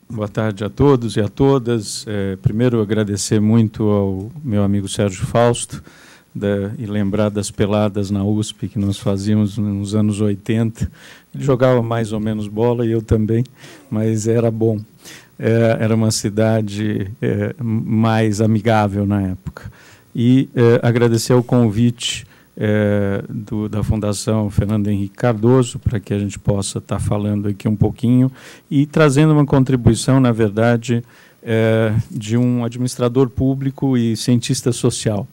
Boa tarde a todos e a todas. Primeiro, agradecer muito ao meu amigo Sérgio Fausto e lembrar das peladas na USP que nós fazíamos nos anos 80. Ele jogava mais ou menos bola e eu também, mas era bom. Era uma cidade mais amigável na época. E agradecer ao convite da Fundação Fernando Henrique Cardoso, para que a gente possa estar falando aqui um pouquinho e trazendo uma contribuição, na verdade, de um administrador público e cientista social,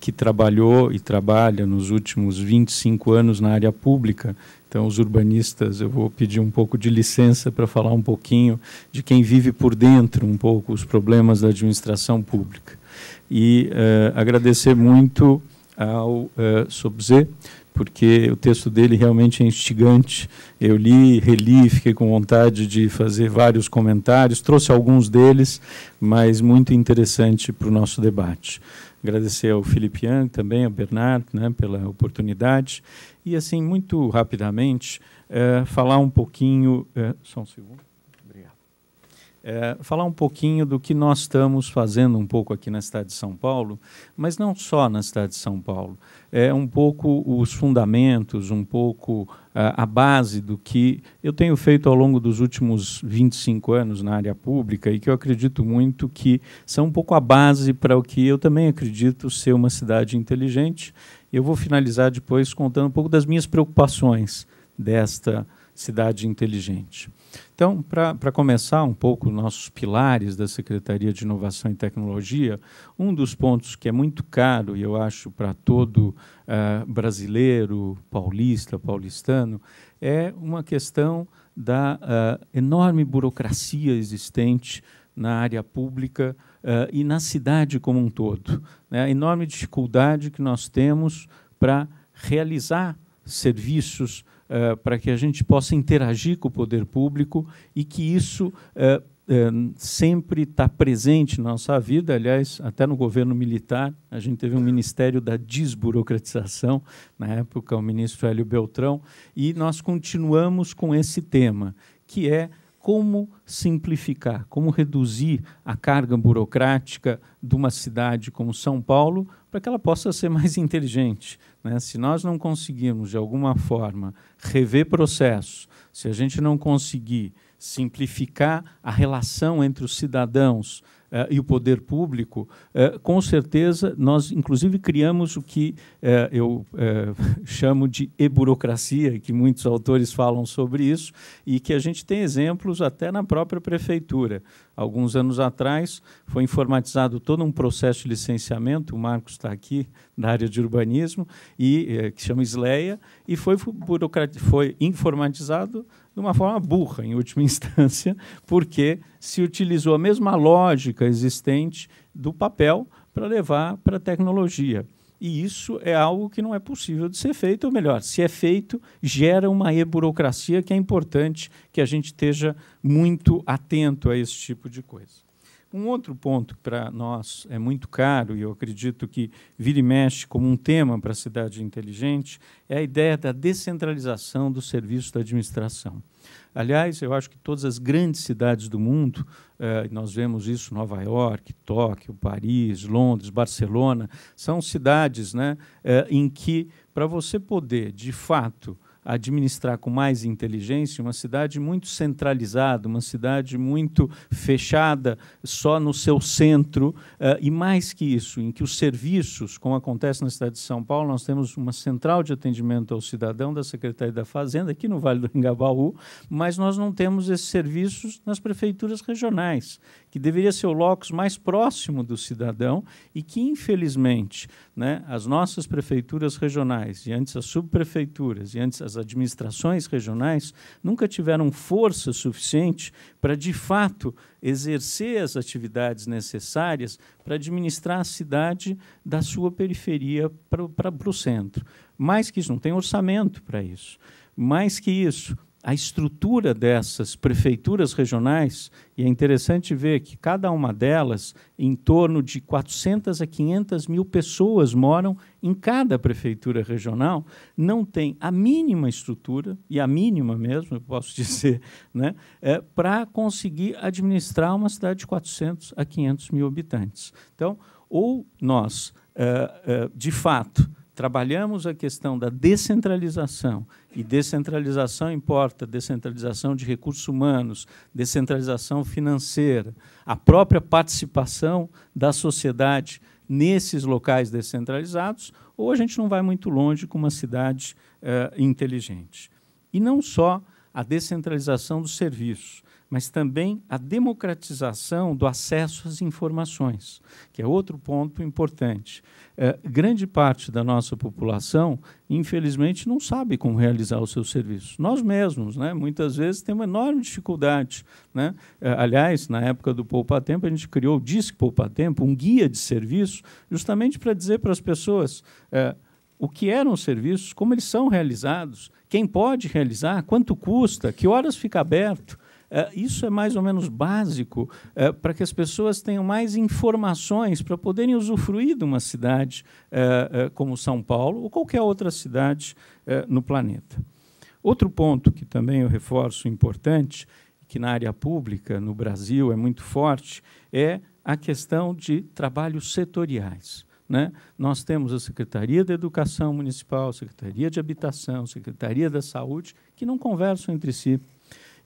que trabalhou e trabalha nos últimos 25 anos na área pública. Então, os urbanistas, eu vou pedir um pouco de licença para falar um pouquinho de quem vive por dentro um pouco os problemas da administração pública. E agradecer muito ao Sobzé, porque o texto dele realmente é instigante. Eu li, reli, fiquei com vontade de fazer vários comentários, trouxe alguns deles, mas muito interessante para o nosso debate. Agradecer ao Felipe Young, também ao Bernardo, né, pela oportunidade. E, assim, muito rapidamente, falar um pouquinho... só um segundo. Falar um pouquinho do que nós estamos fazendo um pouco aqui na cidade de São Paulo, mas não só na cidade de São Paulo. Um pouco os fundamentos, um pouco a base do que eu tenho feito ao longo dos últimos 25 anos na área pública e que eu acredito muito que são um pouco a base para o que eu também acredito ser uma cidade inteligente. Eu vou finalizar depois contando um pouco das minhas preocupações desta cidade inteligente. Então, para começar um pouco nossos pilares da Secretaria de Inovação e Tecnologia, um dos pontos que é muito caro, e eu acho para todo brasileiro, paulistano, é uma questão da enorme burocracia existente na área pública e na cidade como um todo, né? A enorme dificuldade que nós temos para realizar serviços para que a gente possa interagir com o poder público e que isso sempre está presente na nossa vida. Aliás, até no governo militar, a gente teve um Ministério da Desburocratização, na época o ministro Hélio Beltrão, e nós continuamos com esse tema, que é como simplificar, como reduzir a carga burocrática de uma cidade como São Paulo para que ela possa ser mais inteligente, né? Se nós não conseguirmos, de alguma forma, rever processos, se a gente não conseguir simplificar a relação entre os cidadãos e o poder público, com certeza, nós, inclusive, criamos o que eu chamo de e-burocracia, que muitos autores falam sobre isso, e que a gente tem exemplos até na própria prefeitura. Alguns anos atrás, foi informatizado todo um processo de licenciamento, o Marcos está aqui, da área de urbanismo, que chama SLEA, e foi informatizado de uma forma burra, em última instância, porque se utilizou a mesma lógica existente do papel para levar para a tecnologia. E isso é algo que não é possível de ser feito, ou melhor, se é feito, gera uma e-burocracia que é importante que a gente esteja muito atento a esse tipo de coisa. Um outro ponto que para nós é muito caro, e eu acredito que vira e mexe como um tema para a cidade inteligente, é a ideia da descentralização do serviço da administração. Aliás, eu acho que todas as grandes cidades do mundo, nós vemos isso em Nova York, Tóquio, Paris, Londres, Barcelona, são cidades, né, em que, para você poder, de fato, administrar com mais inteligência, uma cidade muito centralizada, uma cidade muito fechada só no seu centro, e mais que isso, em que os serviços, como acontece na cidade de São Paulo, nós temos uma central de atendimento ao cidadão da Secretaria da Fazenda, aqui no Vale do Engabaú, mas nós não temos esses serviços nas prefeituras regionais, que deveria ser o locus mais próximo do cidadão e que, infelizmente, né, as nossas prefeituras regionais, e antes as subprefeituras, e antes as administrações regionais, nunca tiveram força suficiente para, de fato, exercer as atividades necessárias para administrar a cidade da sua periferia para o centro. Mais que isso, não tem orçamento para isso. Mais que isso, a estrutura dessas prefeituras regionais, e é interessante ver que cada uma delas, em torno de 400 a 500 mil pessoas moram em cada prefeitura regional, não tem a mínima estrutura, e a mínima mesmo, eu posso dizer, né, para conseguir administrar uma cidade de 400 a 500 mil habitantes. Então, ou nós, de fato, trabalhamos a questão da descentralização, e descentralização importa descentralização de recursos humanos, descentralização financeira, a própria participação da sociedade nesses locais descentralizados, ou a gente não vai muito longe com uma cidade inteligente. E não só a descentralização dos serviços, mas também a democratização do acesso às informações, que é outro ponto importante. Grande parte da nossa população, infelizmente, não sabe como realizar os seus serviços. Nós mesmos, né, muitas vezes, temos uma enorme dificuldade. Né? Aliás, na época do Poupa Tempo, a gente criou o Disque Poupa Tempo, um guia de serviço, justamente para dizer para as pessoas o que eram os serviços, como eles são realizados, quem pode realizar, quanto custa, que horas fica aberto. Isso é mais ou menos básico para que as pessoas tenham mais informações para poderem usufruir de uma cidade como São Paulo ou qualquer outra cidade no planeta. Outro ponto que também eu reforço importante, que na área pública, no Brasil, é muito forte, é a questão de trabalhos setoriais. Né? Nós temos a Secretaria da Educação Municipal, a Secretaria de Habitação, a Secretaria da Saúde, que não conversam entre si.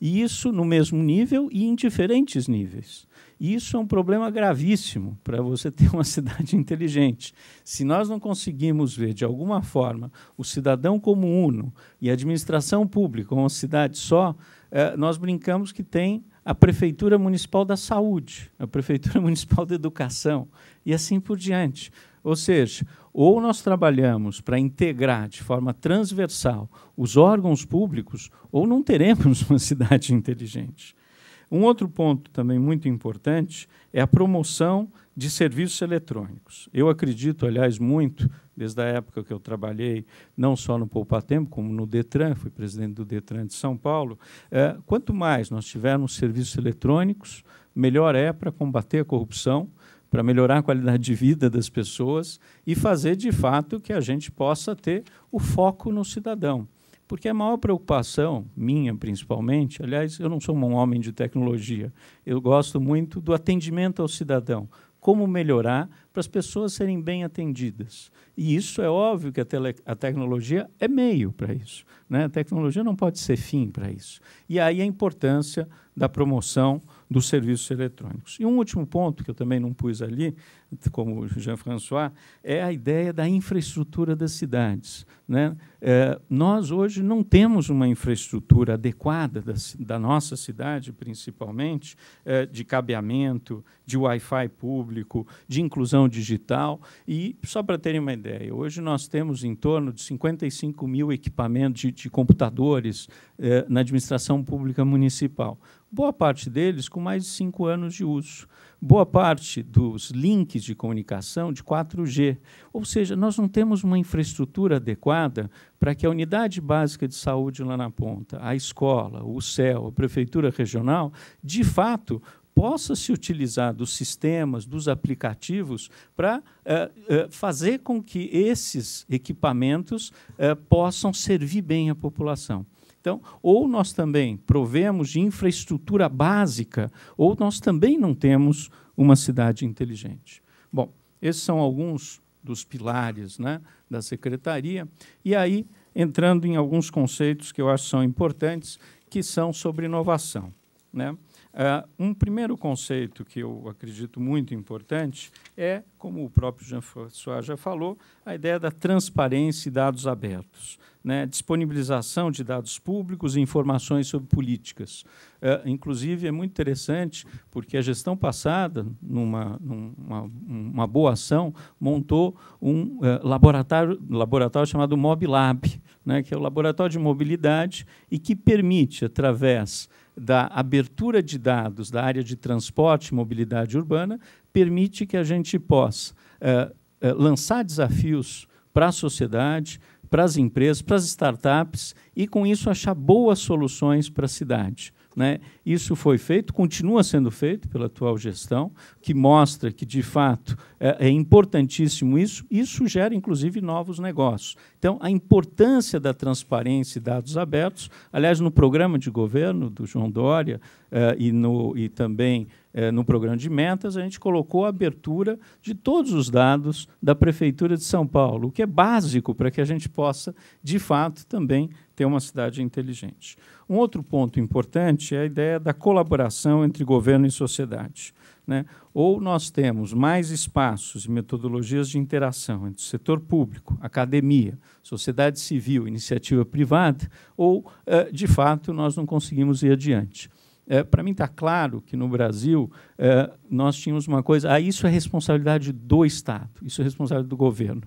E isso no mesmo nível e em diferentes níveis. E isso é um problema gravíssimo para você ter uma cidade inteligente. Se nós não conseguimos ver, de alguma forma, o cidadão como uno e a administração pública como uma cidade só, nós brincamos que tem a Prefeitura Municipal da Saúde, a Prefeitura Municipal da Educação, e assim por diante. Ou seja, ou nós trabalhamos para integrar de forma transversal os órgãos públicos, ou não teremos uma cidade inteligente. Um outro ponto também muito importante é a promoção de serviços eletrônicos. Eu acredito, aliás, muito, desde a época que eu trabalhei, não só no Poupa Tempo, como no Detran, fui presidente do Detran de São Paulo, quanto mais nós tivermos serviços eletrônicos, melhor é para combater a corrupção, para melhorar a qualidade de vida das pessoas e fazer, de fato, que a gente possa ter o foco no cidadão. Porque a maior preocupação, minha principalmente, aliás, eu não sou um homem de tecnologia, eu gosto muito do atendimento ao cidadão, como melhorar para as pessoas serem bem atendidas. E isso é óbvio que a tecnologia é meio para isso. Né? A tecnologia não pode ser fim para isso. E aí a importância da promoção dos serviços eletrônicos. E um último ponto, que eu também não pus ali, como o Jean-François, é a ideia da infraestrutura das cidades. Né? Nós, hoje, não temos uma infraestrutura adequada da nossa cidade, principalmente, de cabeamento, de Wi-Fi público, de inclusão digital. E, só para terem uma ideia, hoje nós temos em torno de 55 mil equipamentos de computadores na administração pública municipal. Boa parte deles com mais de 5 anos de uso. Boa parte dos links de comunicação de 4G. Ou seja, nós não temos uma infraestrutura adequada para que a unidade básica de saúde lá na ponta, a escola, o CEL, a prefeitura regional, de fato, possa se utilizar dos sistemas, dos aplicativos, para fazer com que esses equipamentos possam servir bem a população. Então, ou nós também provemos de infraestrutura básica, ou nós também não temos uma cidade inteligente. Bom, esses são alguns dos pilares, né, da secretaria. E aí, entrando em alguns conceitos que eu acho que são importantes, que são sobre inovação. Né? Um primeiro conceito que eu acredito muito importante é, como o próprio Jean-François já falou, a ideia da transparência e dados abertos, né? Disponibilização de dados públicos e informações sobre políticas. Inclusive, é muito interessante, porque a gestão passada, numa boa ação, montou um laboratório chamado MobLab, né? Que é o laboratório de mobilidade e que permite, através da abertura de dados da área de transporte e mobilidade urbana, permite que a gente possa lançar desafios para a sociedade, para as empresas, para as startups, e, com isso, achar boas soluções para a cidade. Né? Isso foi feito, continua sendo feito pela atual gestão, que mostra que, de fato, é importantíssimo isso. Isso gera, inclusive, novos negócios. Então, a importância da transparência e dados abertos, aliás, no programa de governo do João Dória e também no programa de metas, a gente colocou a abertura de todos os dados da Prefeitura de São Paulo, o que é básico para que a gente possa, de fato, também ter uma cidade inteligente. Um outro ponto importante é a ideia da colaboração entre governo e sociedade. Né? Ou nós temos mais espaços e metodologias de interação entre o setor público, academia, sociedade civil, iniciativa privada, ou, de fato, nós não conseguimos ir adiante. Para mim está claro que no Brasil nós tínhamos uma coisa, isso é responsabilidade do Estado, isso é responsabilidade do governo.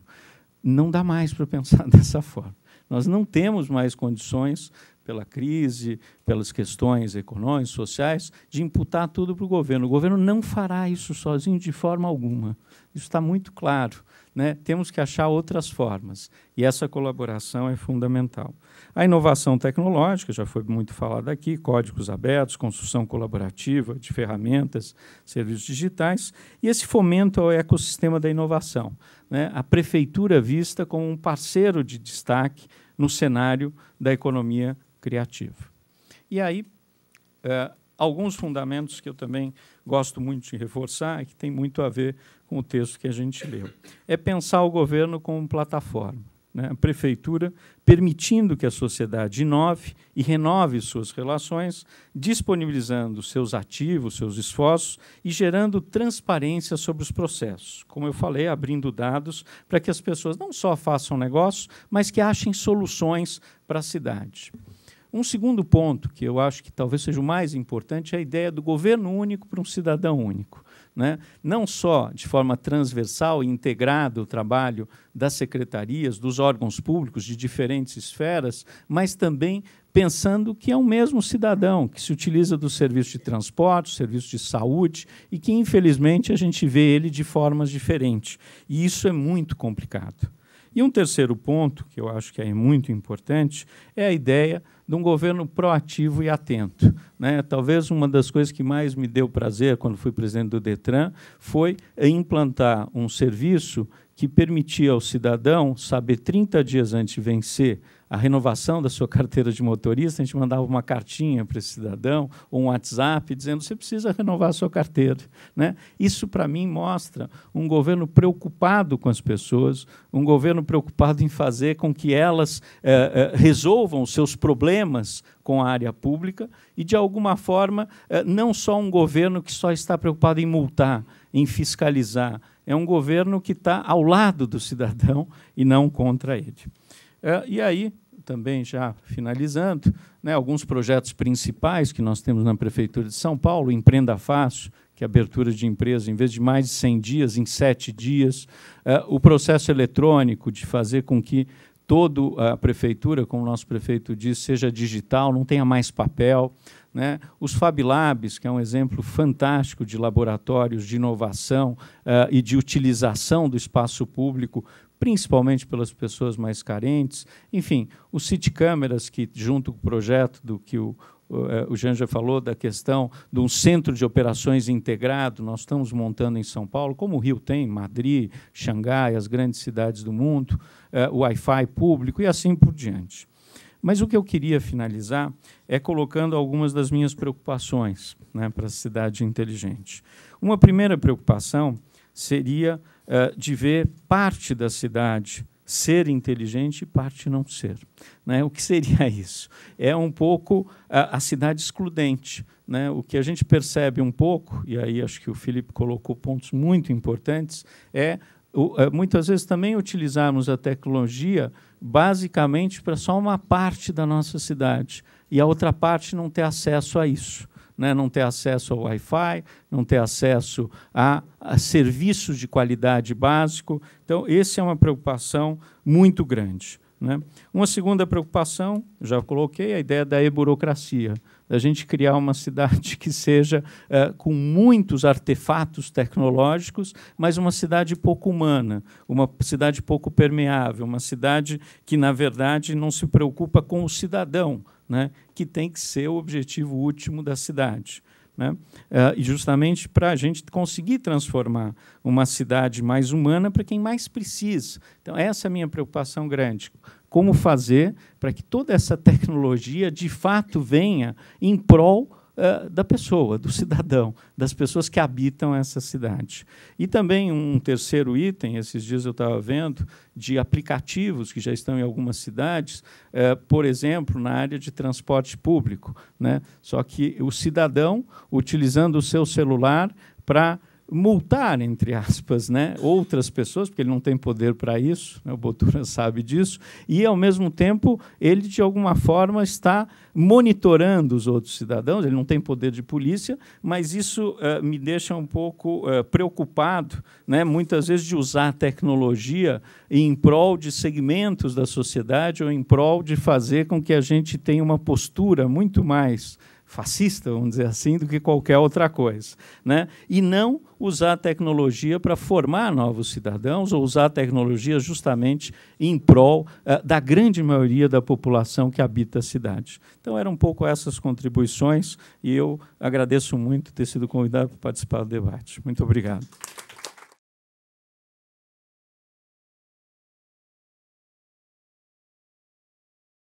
Não dá mais para pensar dessa forma. Nós não temos mais condições, pela crise, pelas questões econômicas, sociais, de imputar tudo para o governo. O governo não fará isso sozinho de forma alguma. Isso está muito claro. Né? Temos que achar outras formas, e essa colaboração é fundamental. A inovação tecnológica, já foi muito falada aqui, códigos abertos, construção colaborativa de ferramentas, serviços digitais, e esse fomento ao ecossistema da inovação. Né? A prefeitura vista como um parceiro de destaque no cenário da economia criativa. E aí, alguns fundamentos que eu também gosto muito de reforçar e que tem muito a ver com o texto que a gente leu. É pensar o governo como plataforma, né? A prefeitura permitindo que a sociedade inove e renove suas relações, disponibilizando seus ativos, seus esforços e gerando transparência sobre os processos. Como eu falei, abrindo dados para que as pessoas não só façam negócios, mas que achem soluções para a cidade. Um segundo ponto, que eu acho que talvez seja o mais importante, é a ideia do governo único para um cidadão único. Né? Não só de forma transversal e integrada o trabalho das secretarias, dos órgãos públicos de diferentes esferas, mas também pensando que é o mesmo cidadão que se utiliza do serviço de transporte, serviço de saúde, e que, infelizmente, a gente vê ele de formas diferentes. E isso é muito complicado. E um terceiro ponto, que eu acho que é muito importante, é a ideia de um governo proativo e atento. Né? Talvez uma das coisas que mais me deu prazer quando fui presidente do Detran foi implantar um serviço que permitia ao cidadão saber 30 dias antes de vencer a renovação da sua carteira de motorista. A gente mandava uma cartinha para esse cidadão, ou um WhatsApp, dizendo: você precisa renovar a sua carteira. Né? Isso, para mim, mostra um governo preocupado com as pessoas, um governo preocupado em fazer com que elas resolvam os seus problemas com a área pública e, de alguma forma, não só um governo que só está preocupado em multar, em fiscalizar. É um governo que está ao lado do cidadão e não contra ele. E aí, também já finalizando, né, alguns projetos principais que nós temos na Prefeitura de São Paulo: Empreenda Fácil, que é a abertura de empresa, em vez de mais de 100 dias, em 7 dias. O processo eletrônico, de fazer com que toda a prefeitura, como o nosso prefeito diz, seja digital, não tenha mais papel. Né? Os Fab Labs, que é um exemplo fantástico de laboratórios de inovação e de utilização do espaço público, principalmente pelas pessoas mais carentes. Enfim, os City Câmeras, que, junto com o projeto do que o Jean já falou, da questão de um centro de operações integrado, nós estamos montando em São Paulo, como o Rio tem, Madrid, Xangai, as grandes cidades do mundo, o Wi-Fi público e assim por diante. Mas o que eu queria finalizar é colocando algumas das minhas preocupações, né, para a cidade inteligente. Uma primeira preocupação seria de ver parte da cidade ser inteligente e parte não ser. Né? O que seria isso? É um pouco a cidade excludente. Né? O que a gente percebe um pouco, e aí acho que o Felipe colocou pontos muito importantes, muitas vezes também utilizarmos a tecnologia basicamente para só uma parte da nossa cidade, e a outra parte não ter acesso a isso. Né, não ter acesso ao Wi-Fi, não ter acesso a serviços de qualidade básico. Então, essa é uma preocupação muito grande. né? Uma segunda preocupação, já coloquei, a ideia da e-burocracia, da gente criar uma cidade que seja com muitos artefatos tecnológicos, mas uma cidade pouco humana, uma cidade pouco permeável, uma cidade que, na verdade, não se preocupa com o cidadão, né, que tem que ser o objetivo último da cidade, né? E justamente para a gente conseguir transformar uma cidade mais humana para quem mais precisa. Então, essa é a minha preocupação grande. Como fazer para que toda essa tecnologia, de fato, venha em prol da pessoa, do cidadão, das pessoas que habitam essa cidade. E também um terceiro item, esses dias eu estava vendo, de aplicativos que já estão em algumas cidades, por exemplo, na área de transporte público, né? Só que o cidadão, utilizando o seu celular para multar, entre aspas, né, outras pessoas, porque ele não tem poder para isso, né, o Botura sabe disso, e, ao mesmo tempo, ele, de alguma forma, está monitorando os outros cidadãos, ele não tem poder de polícia, mas isso me deixa um pouco preocupado, né, muitas vezes, de usar a tecnologia em prol de segmentos da sociedade ou em prol de fazer com que a gente tenha uma postura muito mais fascista, vamos dizer assim, do que qualquer outra coisa, né? E não usar a tecnologia para formar novos cidadãos ou usar a tecnologia justamente em prol da grande maioria da população que habita a cidade. Então, eram um pouco essas contribuições e eu agradeço muito ter sido convidado para participar do debate. Muito obrigado.